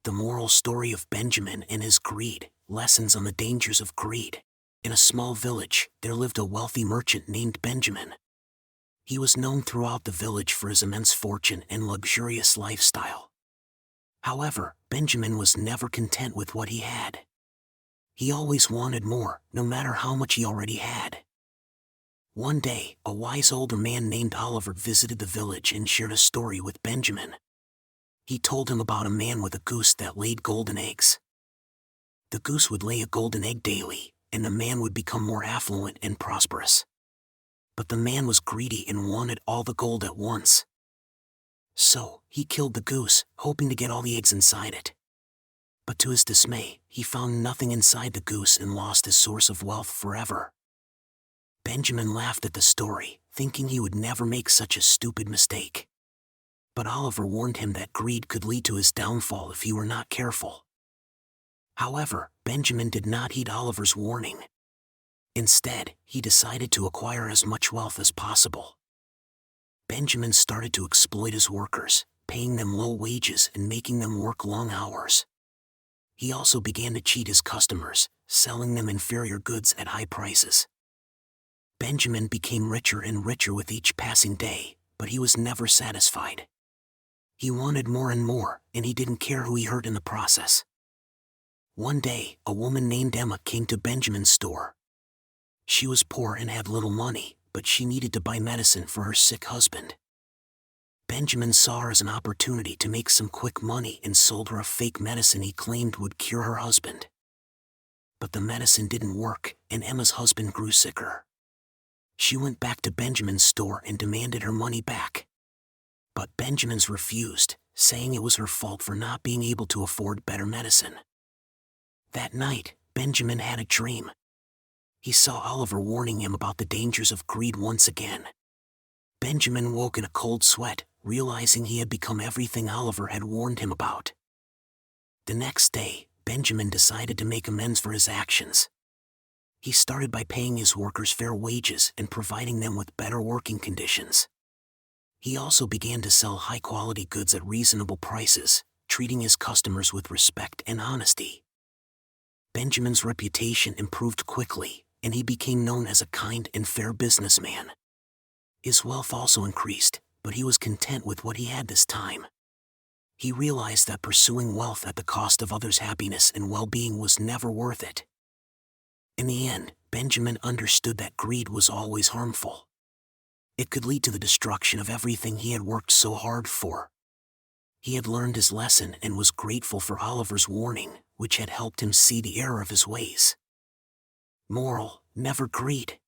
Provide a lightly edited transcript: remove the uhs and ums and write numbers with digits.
The moral story of Benjamin and his greed, lessons on the dangers of greed. In a small village, there lived a wealthy merchant named Benjamin. He was known throughout the village for his immense fortune and luxurious lifestyle. However, Benjamin was never content with what he had. He always wanted more, no matter how much he already had. One day, a wise older man named Oliver visited the village and shared a story with Benjamin. He told him about a man with a goose that laid golden eggs. The goose would lay a golden egg daily, and the man would become more affluent and prosperous. But the man was greedy and wanted all the gold at once. So, he killed the goose, hoping to get all the eggs inside it. But to his dismay, he found nothing inside the goose and lost his source of wealth forever. Benjamin laughed at the story, thinking he would never make such a stupid mistake. But Oliver warned him that greed could lead to his downfall if he were not careful. However, Benjamin did not heed Oliver's warning. Instead, he decided to acquire as much wealth as possible. Benjamin started to exploit his workers, paying them low wages and making them work long hours. He also began to cheat his customers, selling them inferior goods at high prices. Benjamin became richer and richer with each passing day, but he was never satisfied. He wanted more and more, and he didn't care who he hurt in the process. One day, a woman named Emma came to Benjamin's store. She was poor and had little money, but she needed to buy medicine for her sick husband. Benjamin saw her as an opportunity to make some quick money and sold her a fake medicine he claimed would cure her husband. But the medicine didn't work, and Emma's husband grew sicker. She went back to Benjamin's store and demanded her money back. But Benjamin's refused, saying it was her fault for not being able to afford better medicine. That night, Benjamin had a dream. He saw Oliver warning him about the dangers of greed once again. Benjamin woke in a cold sweat, realizing he had become everything Oliver had warned him about. The next day, Benjamin decided to make amends for his actions. He started by paying his workers fair wages and providing them with better working conditions. He also began to sell high-quality goods at reasonable prices, treating his customers with respect and honesty. Benjamin's reputation improved quickly, and he became known as a kind and fair businessman. His wealth also increased, but he was content with what he had this time. He realized that pursuing wealth at the cost of others' happiness and well-being was never worth it. In the end, Benjamin understood that greed was always harmful. It could lead to the destruction of everything he had worked so hard for. He had learned his lesson and was grateful for Oliver's warning, which had helped him see the error of his ways. Moral: never greed.